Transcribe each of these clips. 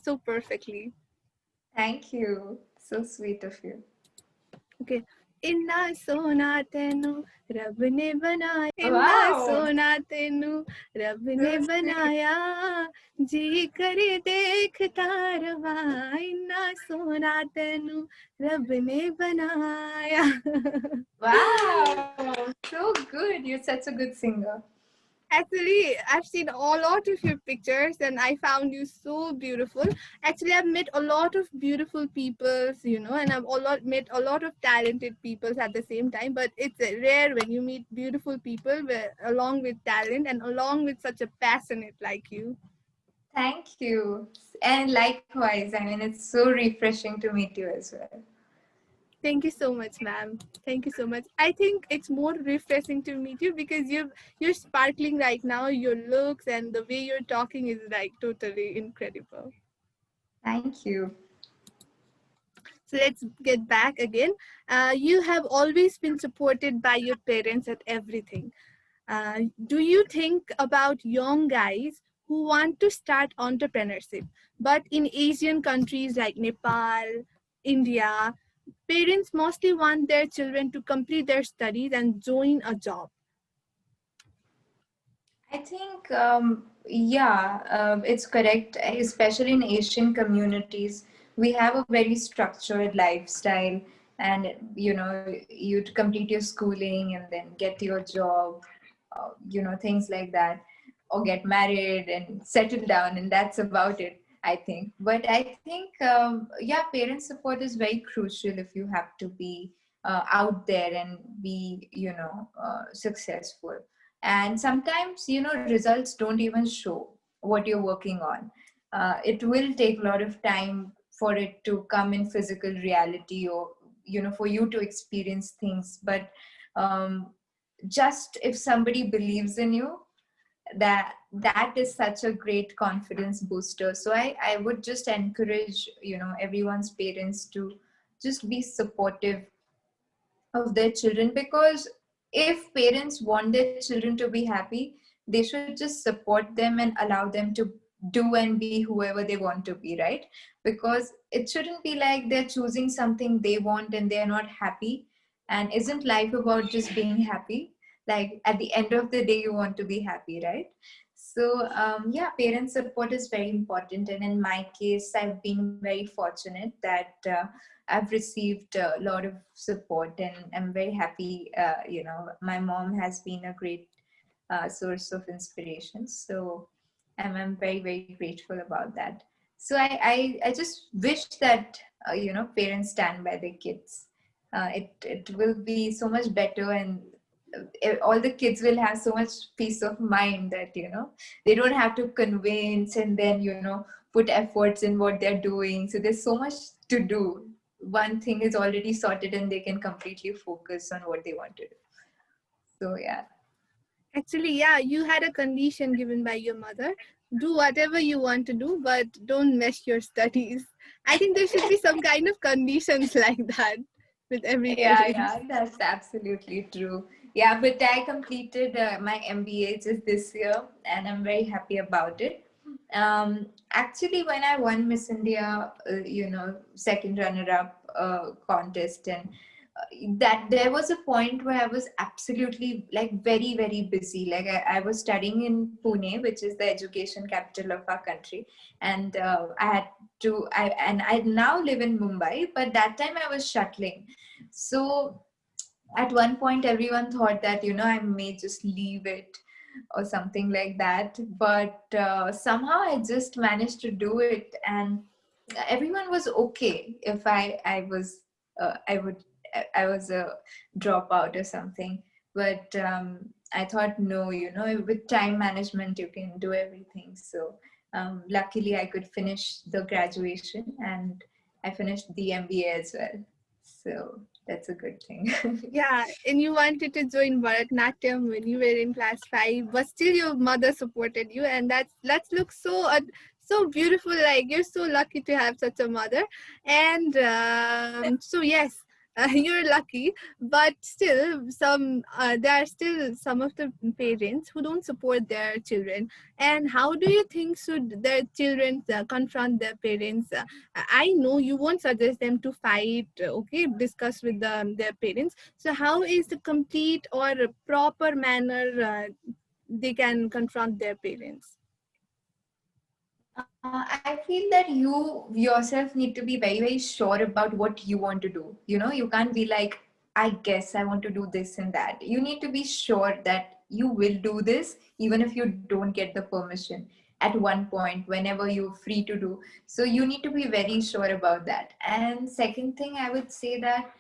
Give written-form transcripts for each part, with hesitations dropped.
so perfectly. Thank you. So sweet of you. Okay. इन्ना सोना तेनू रब ने बनाया, इन्ना Wow, सोना तेनू रब ने so sweet. बनाया, जी करे देखता रवा, इन्ना सोना तेनू रब ने बनाया. Wow, so good. You're such a good singer. Actually, I've seen a lot of your pictures and I found you so beautiful. Actually, I've met a lot of beautiful people, and met a lot of talented people at the same time. But it's rare when you meet beautiful people along with talent and along with such a passionate like you. Thank you. And likewise, I mean, it's so refreshing to meet you as well. Thank you so much, ma'am. Thank you so much. I think it's more refreshing to meet you because you're sparkling right now. Your looks and the way you're talking is like totally incredible. Thank you. So let's get back again. You have always been supported by your parents at everything. Do you think about young guys who want to start entrepreneurship, but in Asian countries like Nepal, India, parents mostly want their children to complete their studies and join a job? I think, yeah, it's correct. Especially in Asian communities, we have a very structured lifestyle, and you'd complete your schooling and then get your job, things like that, or get married and settle down, and that's about it, I think. But I think, yeah, parent support is very crucial if you have to be out there and be, successful. And sometimes results don't even show what you're working on. It will take a lot of time for it to come in physical reality, or for you to experience things. But just if somebody believes in you, that is such a great confidence booster. So I would just encourage everyone's parents to just be supportive of their children, because if parents want their children to be happy, they should just support them and allow them to do and be whoever they want to be, right? Because it shouldn't be like they're choosing something they want and they're not happy. And isn't life about just being happy? Like at the end of the day, you want to be happy, right? So yeah, parent support is very important. And in my case, I've been very fortunate that I've received a lot of support, and I'm very happy. My mom has been a great source of inspiration. So I'm very, very grateful about that. So I just wish that, parents stand by their kids. It will be so much better, and all the kids will have so much peace of mind that, they don't have to convince and then, put efforts in what they're doing. So there's so much to do. One thing is already sorted and they can completely focus on what they want to do. So yeah. Actually, yeah, you had a condition given by your mother. Do whatever you want to do, but don't mess your studies. I think there should be some kind of conditions like that with every Yeah, parent. yeah, that's absolutely true. Yeah, but I completed my MBA just this year, and I'm very happy about it. Actually, when I won Miss India, second runner-up contest, and that there was a point where I was absolutely like very, very busy. Like I was studying in Pune, which is the education capital of our country, and I now live in Mumbai, but that time I was shuttling. So at one point, everyone thought that, I may just leave it or something like that. But somehow I just managed to do it. And everyone was okay if I would, I was a dropout or something. But I thought, no, with time management, you can do everything. So luckily, I could finish the graduation, and I finished the MBA as well. So that's a good thing. Yeah, and you wanted to join Bharatnatyam when you were in class 5, but still your mother supported you, and that looks so beautiful. Like you're so lucky to have such a mother. And so yes, You're lucky, but still, there are still some of the parents who don't support their children. And how do you think should their children confront their parents? I know you won't suggest them to fight, okay, discuss with their parents. So, how is the complete or proper manner they can confront their parents? I feel that you yourself need to be very, very sure about what you want to do. You can't be like, I guess I want to do this and that. You need to be sure that you will do this, even if you don't get the permission at one point, whenever you're free to do. So you need to be very sure about that. And second thing, I would say that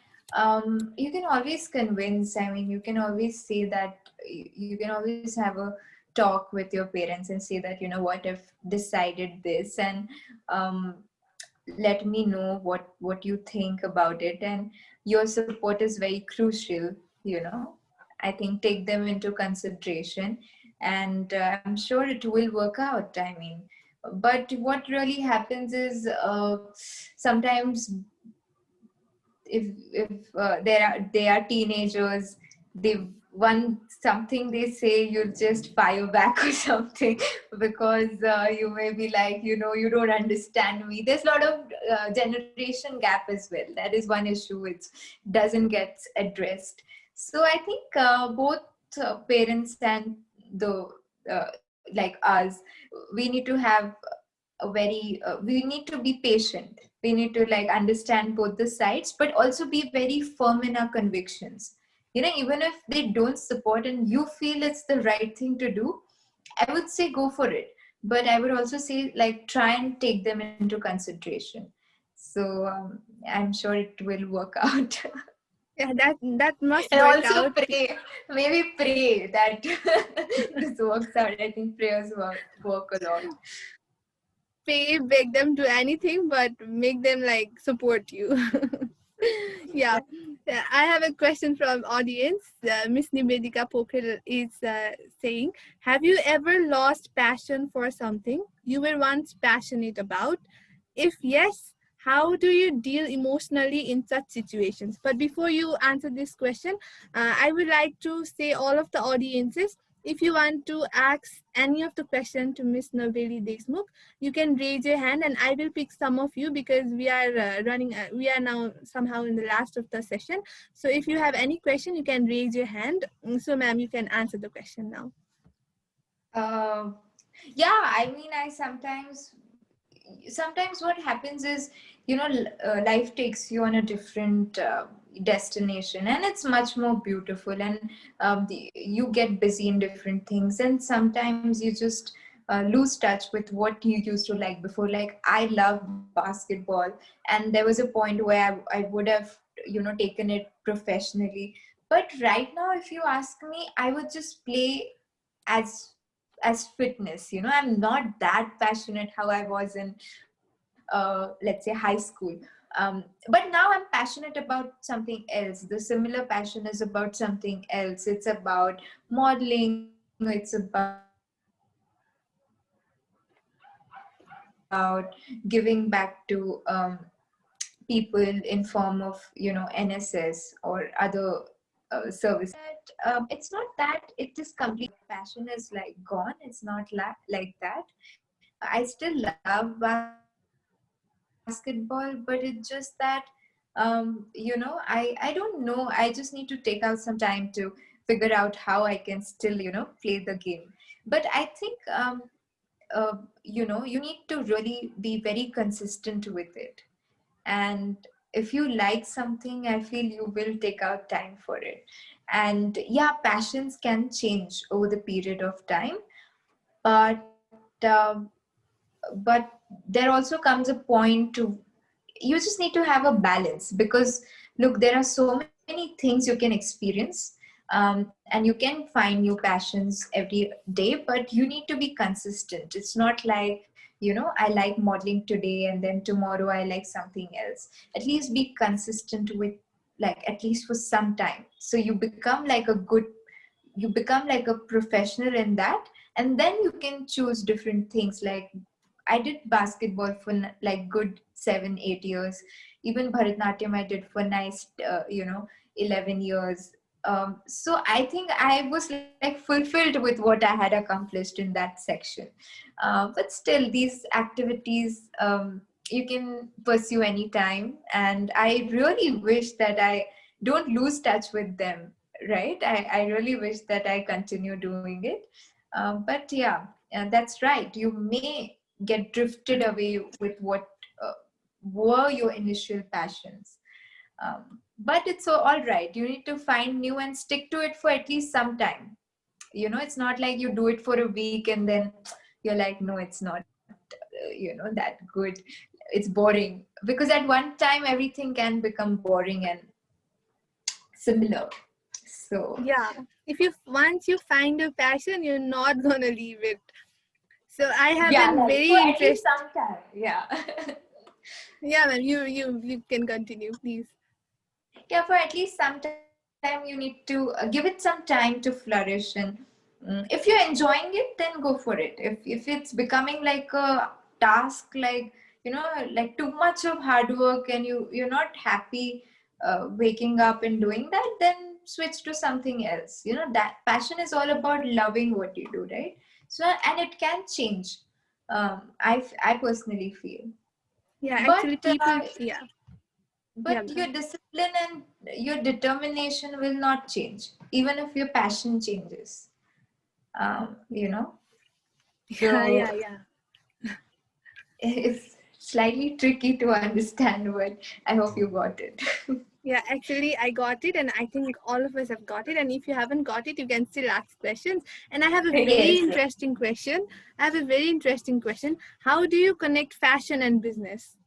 you can always convince, I mean, you can always say that you can always have a talk with your parents and say that, what, I've decided this, and um, let me know what you think about it, and your support is very crucial. I think take them into consideration, and I'm sure it will work out. I mean, but what really happens is sometimes if they are teenagers, they one something they say, you'll just fire back or something, because you may be like, you don't understand me. There's a lot of generation gap as well. That is one issue which doesn't get addressed. So I think both parents and the like us, we need to have we need to be patient. We need to like understand both the sides, but also be very firm in our convictions. Even if they don't support and you feel it's the right thing to do, I would say go for it. But I would also say, like, try and take them into consideration. So I'm sure it will work out. Yeah, that must And work also out. pray, maybe pray that this works out. I think prayers work a lot. Pay, beg them, do anything, but make them like support you. Yeah. Yeah, I have a question from audience. Miss Nivedika Pokhel is saying, have you ever lost passion for something you were once passionate about? If yes, how do you deal emotionally in such situations? But before you answer this question, I would like to say all of the audiences, if you want to ask any of the question to Miss Naveli Deshmukh, you can raise your hand and I will pick some of you because we are we are now somehow in the last of the session. So if you have any question, you can raise your hand. So ma'am, you can answer the question now. Uh, yeah, I mean, I sometimes what happens is, life takes you on a different destination, and it's much more beautiful, and you get busy in different things, and sometimes you just lose touch with what you used to like before. Like, I love basketball, and there was a point where I would have taken it professionally, but right now, if you ask me, I would just play as fitness. I'm not that passionate how I was in let's say high school. But now I'm passionate about something else. The similar passion is about something else. It's about modeling, it's about giving back to people in form of NSS or other services. It's not that it is completely gone. My passion is like gone. It's not like that. I still love basketball, but it's just that I don't know. I just need to take out some time to figure out how I can still play the game. But I think you need to really be very consistent with it. And if you like something, I feel you will take out time for it. And yeah, passions can change over the period of time, but but there also comes a point to, you just need to have a balance, because look, there are so many things you can experience, and you can find new passions every day, but you need to be consistent. It's not like, I like modeling today and then tomorrow I like something else. At least be consistent with, like, at least for some time, so you become like a professional in that, and then you can choose different things, like I did basketball for like good 7-8 years. Even Bharatnatyam I did for nice 11 years. So I think I was like fulfilled with what I had accomplished in that section. But still, these activities you can pursue anytime, and I really wish that I don't lose touch with them. Right? I really wish that I continue doing it. But yeah, that's right. You may get drifted away with what uh, were your initial passions. But it's all right. You need to find new and stick to it for at least some time. It's not like you do it for a week and then you're like, no, it's not that good. It's boring, because at one time everything can become boring and similar. So Yeah. If you once you find your passion, you're not gonna leave it. So I have yeah, been like for very at least interested. some time. Yeah. Yeah, ma'am. You can continue, please. Yeah, for at least some time you need to give it some time to flourish. And if you're enjoying it, then go for it. If it's becoming like a task, like like too much of hard work, and you're not happy waking up and doing that, then switch to something else. That passion is all about loving what you do, right? So, and it can change. I personally feel. Yeah, But actually, people. Yeah, yeah, your ma'am. discipline and your determination will not change, even if your passion changes. Yeah, So yeah, yeah. it's slightly tricky to understand, but I hope you got it. Yeah, actually, I got it, and I think all of us have got it. And if you haven't got it, you can still ask questions. And I have a very Yes. interesting question. I have a very interesting question. How do you connect fashion and business?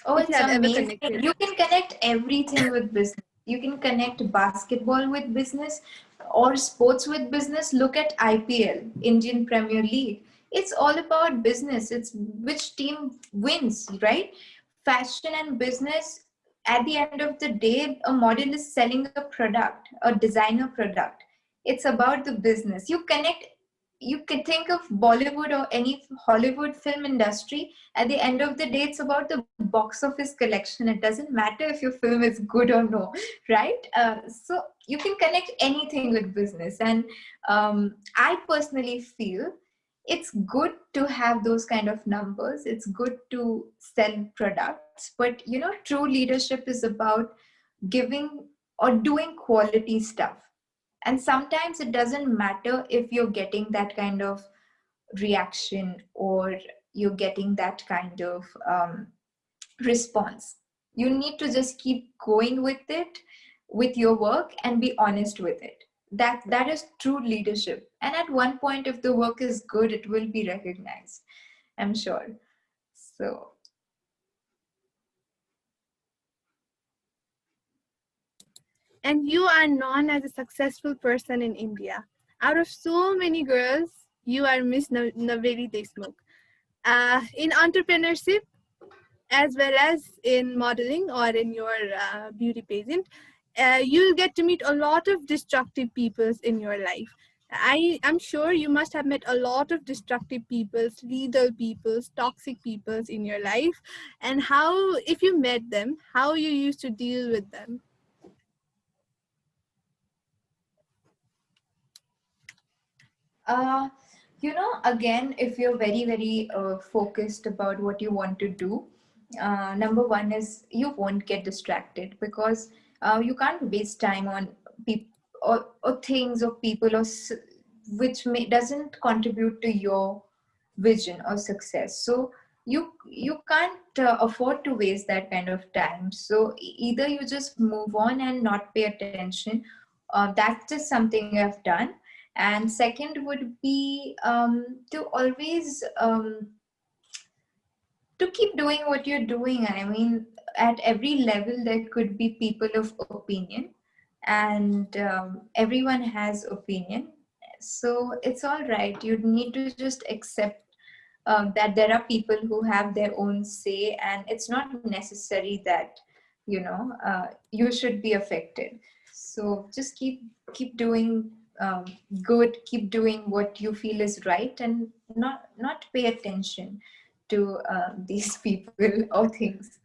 Oh, If you it's have ever amazing. connected. You can connect everything with business. You can connect basketball with business or sports with business. Look at IPL, Indian Premier League. It's all about business. It's which team wins, right? Fashion and business, at the end of the day, a model is selling a product, a designer product. It's about the business. You can think of Bollywood or any Hollywood film industry. At the end of the day, it's about the box office collection. It doesn't matter if your film is good or no, right? So you can connect anything with business. And I personally feel it's good to have those kind of numbers. It's good to sell products, but true leadership is about giving or doing quality stuff. And sometimes it doesn't matter if you're getting that kind of reaction, or you're getting that kind of response. You need to just keep going with it, with your work, and be honest with it. That is true leadership. And at one point, if the work is good, it will be recognized, I'm sure. So And you are known as a successful person in India. Out of so many girls, you are Miss Naveli Deshmukh. In entrepreneurship, as well as in modeling or in your beauty pageant, you'll get to meet a lot of destructive peoples in your life. I'm sure you must have met a lot of destructive peoples, lethal peoples, toxic peoples in your life, and how, if you met them, how you used to deal with them. Uh, again, if you're very, very focused about what you want to do, number one is you won't get distracted, because you can't waste time on people or things or people which doesn't contribute to your vision or success. So you can't afford to waste that kind of time. So either you just move on and not pay attention. That's just something I've done. And second would be to always to keep doing what you're doing. I mean, at every level there could be people of opinion, and everyone has opinion. So it's all right. You need to just accept that there are people who have their own say, and it's not necessary that you should be affected. So just keep doing um, good, keep doing what you feel is right, and not pay attention to these people or things.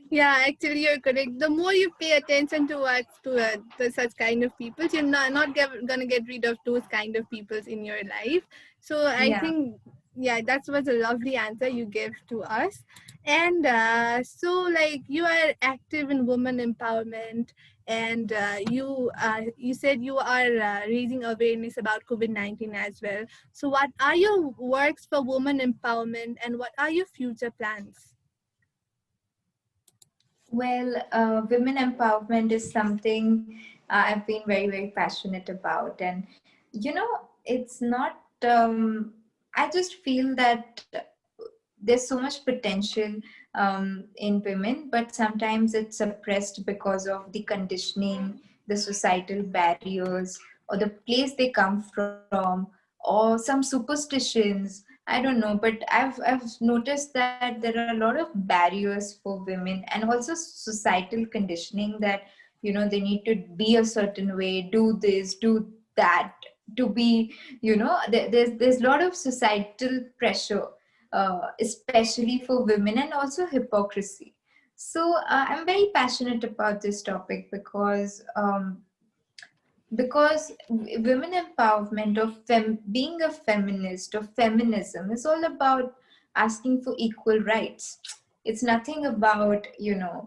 Yeah, actually, you're correct. The more you pay attention to such kind of people, you're gonna get rid of those kind of peoples in your life. So I Yeah. think, yeah, that was a lovely answer you gave to us. And so, like, you are active in women empowerment, and you said you are raising awareness about COVID-19 as well. So, what are your works for women empowerment, and what are your future plans? Well, women empowerment is something I've been very passionate about, and it's not. I just feel that there's so much potential in women, but sometimes it's suppressed because of the conditioning, the societal barriers, or the place they come from, or some superstitions. I don't know, but I've noticed that there are a lot of barriers for women, and also societal conditioning that they need to be a certain way, do this, do that, to be, there's a lot of societal pressure, especially for women, and also hypocrisy. So I'm very passionate about this topic because women empowerment, or being a feminist, or feminism, is all about asking for equal rights. It's nothing about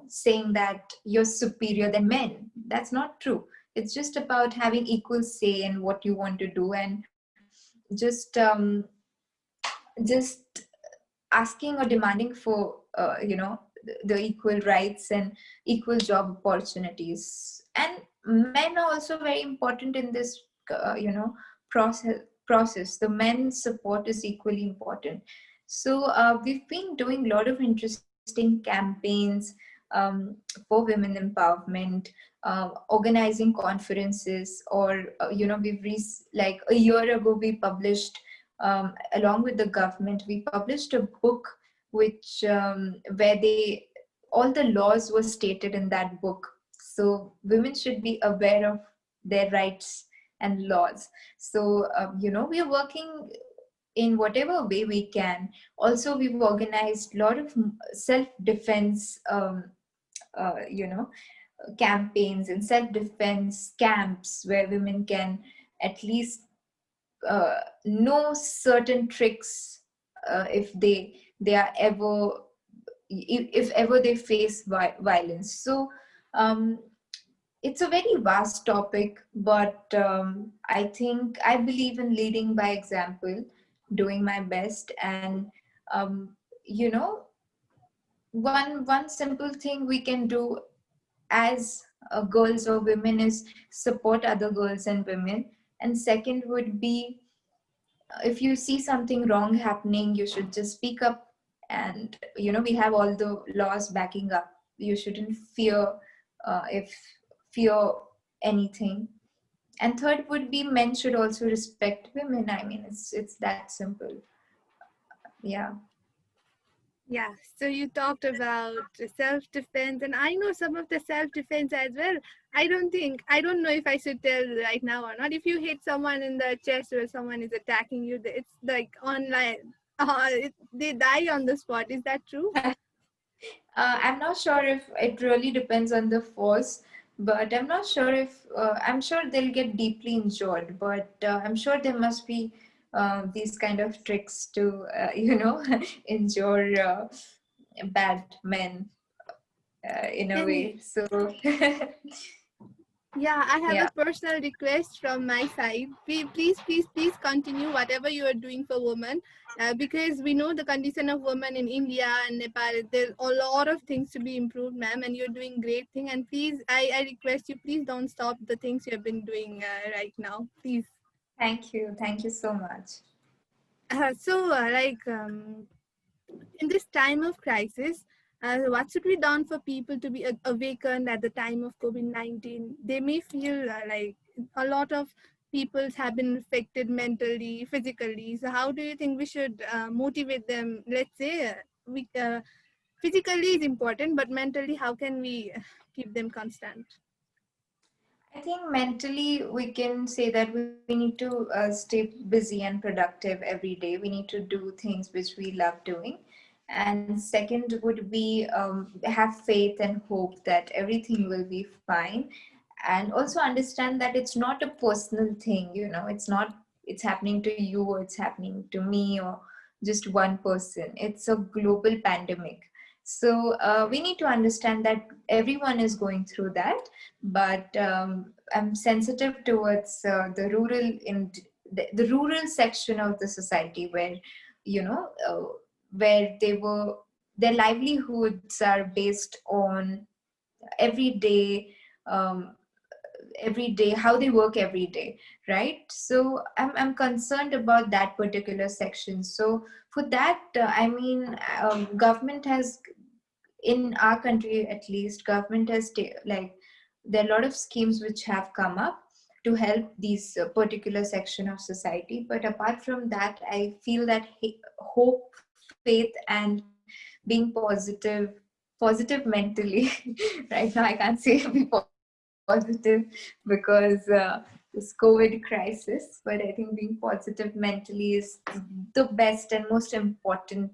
saying that you're superior than men. That's not true. It's just about having equal say in what you want to do, and just just asking or demanding for the equal rights and equal job opportunities. And men are also very important in this process. The men's support is equally important. So we've been doing a lot of interesting campaigns for women empowerment, organizing conferences, or like a year ago we published, along with the government, we published a book which where they all the laws were stated in that book. So women should be aware of their rights and laws. So we are working in whatever way we can. Also, we've organized a lot of self-defense campaigns and self-defense camps where women can at least know certain tricks, if they are ever, if ever they face violence. So um, it's a very vast topic, but I believe in leading by example, doing my best. And um, you know one simple thing we can do as girls or women is support other girls and women. And second would be, if you see something wrong happening, you should just speak up. And we have all the laws backing up. You shouldn't if fear anything. And third would be, men should also respect women. I mean, it's that simple. Yeah. Yeah, so you talked about self-defense, and I know some of the self-defense as well. I don't know if I should tell right now or not. If you hit someone in the chest or someone is attacking you, it's like online. They die on the spot. Is that true? I'm not sure if it really depends on the force, but I'm not sure if I'm sure they'll get deeply injured, but I'm sure there must be these kind of tricks to injure bad men in a And way. So yeah, I have yeah. a personal request from my side. Please continue whatever you are doing for women, because we know the condition of women in India and Nepal. There's a lot of things to be improved, ma'am, and you're doing great thing. And please, I request you, please don't stop the things you have been doing right now, please. Thank you so much. In this time of crisis, what should be done for people to be awakened at the time of COVID-19? They may feel like a lot of people have been affected mentally, physically. So, how do you think we should motivate them? Let's say we physically is important, but mentally, how can we keep them constant? I think mentally we can say that we need to stay busy and productive every day. We need to do things which we love doing. And second would be have faith and hope that everything will be fine. And also understand that it's not a personal thing, you know, it's not, it's happening to you or it's happening to me or just one person. It's a global pandemic. So we need to understand that everyone is going through that, but I'm sensitive towards the rural in the rural section of the society where, you know, where they were, their livelihoods are based on everyday, um, every day, how they work every day, right? So I'm concerned about that particular section. So for that, I mean, government has, in our country at least, government has like, there are a lot of schemes which have come up to help these particular section of society. But apart from that, I feel that hope, faith, and being positive mentally right now I can't say be positive because this COVID crisis, but I think being positive mentally is the best and most important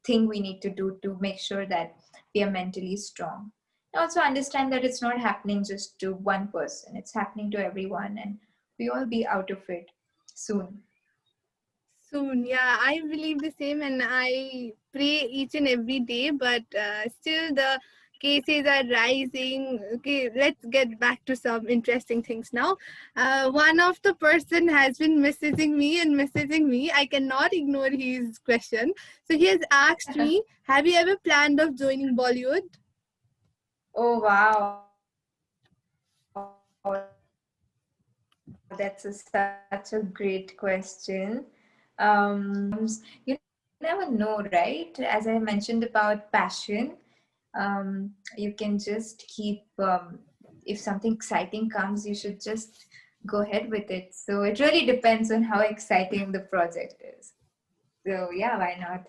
thing we need to do to make sure that we are mentally strong. And also understand that it's not happening just to one person, it's happening to everyone, and we all be out of it soon. Soon, yeah, I believe the same, and I pray each and every day, but still the cases are rising. Okay, let's get back to some interesting things now. One of the person has been messaging me. I cannot ignore his question. So he has asked me, have you ever planned of joining Bollywood? Oh wow, that's such a great question. You never know, right? As I mentioned about passion, you can just keep, if something exciting comes, you should just go ahead with it. So it really depends on how exciting the project is. So yeah, why not?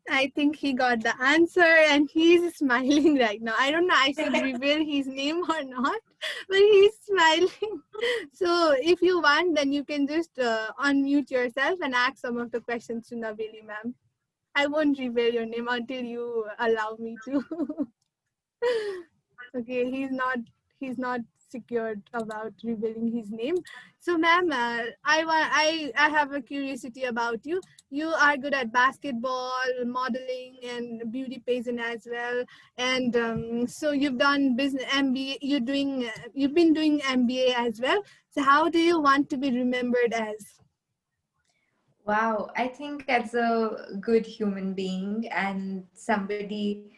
I think he got the answer and he's smiling right now. I don't know I should reveal his name or not, but he's smiling. So if you want, then you can just unmute yourself and ask some of the questions to Nabili ma'am. I won't reveal your name until you allow me to. Okay, he's not secured about revealing his name. So ma'am, I have a curiosity about you. You are good at basketball, modeling, and beauty pageant as well. And so you've done business MBA. You've been doing MBA as well. So how do you want to be remembered as? Wow, I think as a good human being and somebody,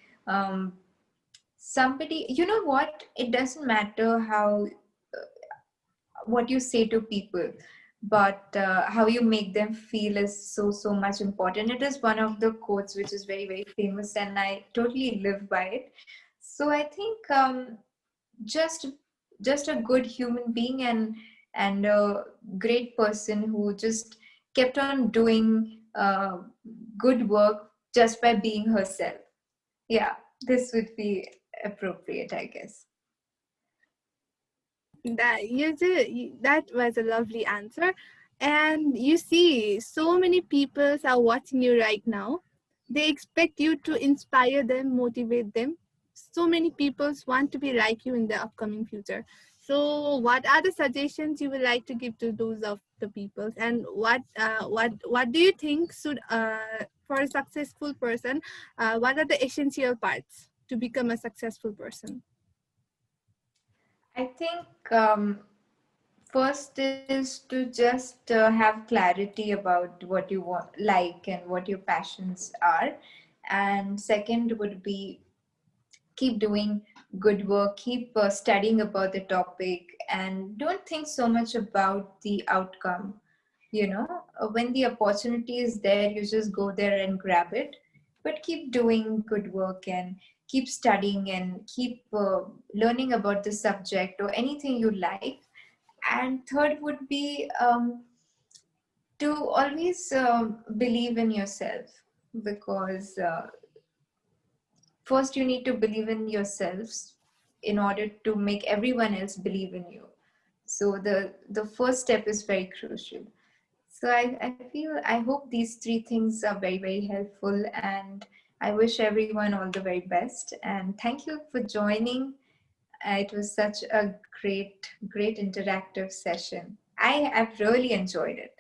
you know what? It doesn't matter how, what you say to people, but how you make them feel is so much important. It is one of the quotes which is very famous, and I totally live by it. So I think just just a good human being and a great person who just kept on doing good work just by being herself. Yeah, this would be appropriate, I guess. That was a lovely answer. And you see, so many people are watching you right now. They expect you to inspire them, motivate them. So many people want to be like you in the upcoming future. So what are the suggestions you would like to give to those of the people, and what do you think should for a successful person, what are the essential parts to become a successful person? I think first is to just have clarity about what you want, like, and what your passions are. And second would be keep doing good work, keep studying about the topic, and don't think so much about the outcome. You know, when the opportunity is there, you just go there and grab it. But keep doing good work and keep studying and keep learning about the subject or anything you like. And third would be to always believe in yourself, because first you need to believe in yourselves, in order to make everyone else believe in you. So the first step is very crucial. So I hope these three things are very, very helpful, and I wish everyone all the very best. And thank you for joining. It was such a great interactive session. I've really enjoyed it.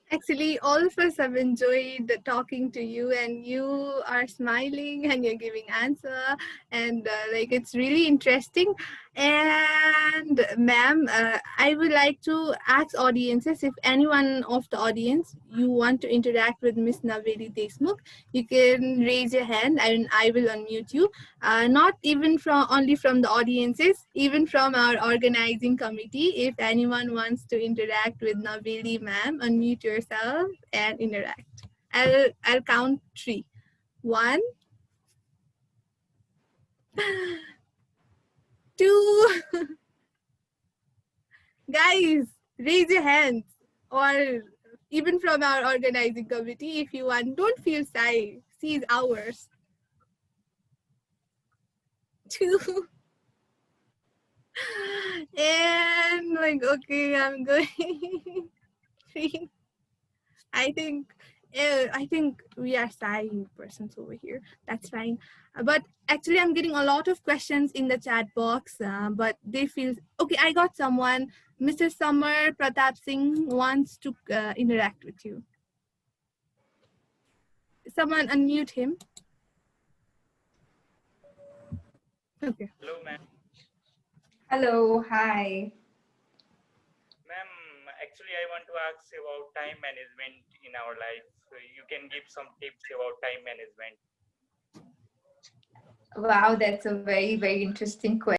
Actually, all of us have enjoyed talking to you, and you are smiling and you're giving answer, and like it's really interesting. And ma'am, I would like to ask audiences, if anyone of the audience you want to interact with Miss Naveli Desmukh, you can raise your hand and I will unmute you. Not even from only from the audiences, even from our organizing committee. If anyone wants to interact with Naveli ma'am, unmute yourself and interact. I'll count three. One, two, guys, raise your hands. Or even from our organizing committee, if you want, don't feel shy. See, it's ours. Two. And like, okay, I'm going. Three. I think I think we are shy persons over here. That's fine. But actually, I'm getting a lot of questions in the chat box. But they feel okay. I got someone. Mr. Summer Pratap Singh wants to interact with you. Someone unmute him. Okay. Hello, ma'am. Hello, hi. Ma'am, actually, I want to ask about time management in our life. You can give some tips about time management. Wow, that's a very, very interesting question.